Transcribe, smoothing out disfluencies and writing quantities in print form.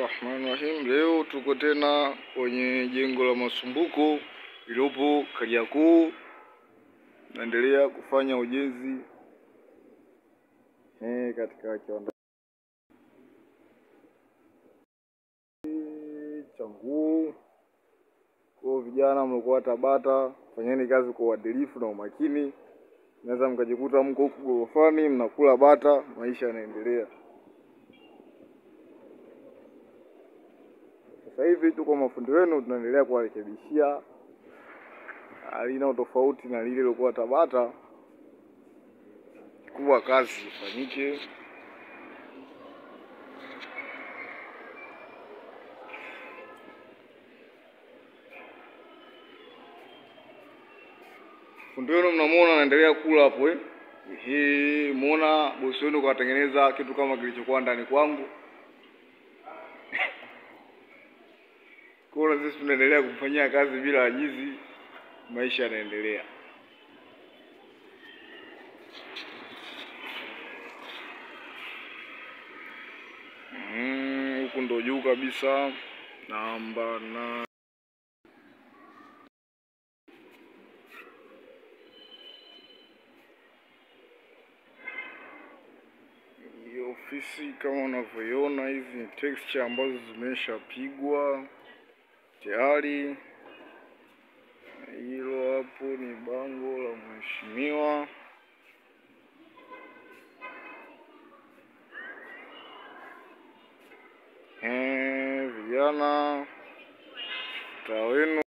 Bismillahirrahmanirrahim. Leo tuko tena kwenye jengo la Masumbuko lilopo Kariakoo. Naendelea kufanya ujenzi katika kiwanda cha nguo. Kwa vijana mlikuwa Tabata, fanyeni kazi kwa uadilifu na umakini. Naweza mkajikuta mko huko gorofani mnakula bata, maisha yanaendelea. Sasa hivi tuko mafundi wenu, tunaendelea kuwarekebishia halina tofauti na lile lilokuwa Tabata, kuwa kazi ifanyike. Fundi wenu mnamuona anaendelea kula hapo muona bosi wenu katengeneza kitu kama kilichokuwa ndani kwangu. Kwa sisi tunaendelea kumfanyia kazi bila ajizi, maisha yanaendelea. Huku ndo juu kabisa namba na ofisi kama unavyoiona. Hizi ni texture ambazo zimeshapigwa tayari. Hilo hapo ni bango la mheshimiwa. Vijana, mtaa wenu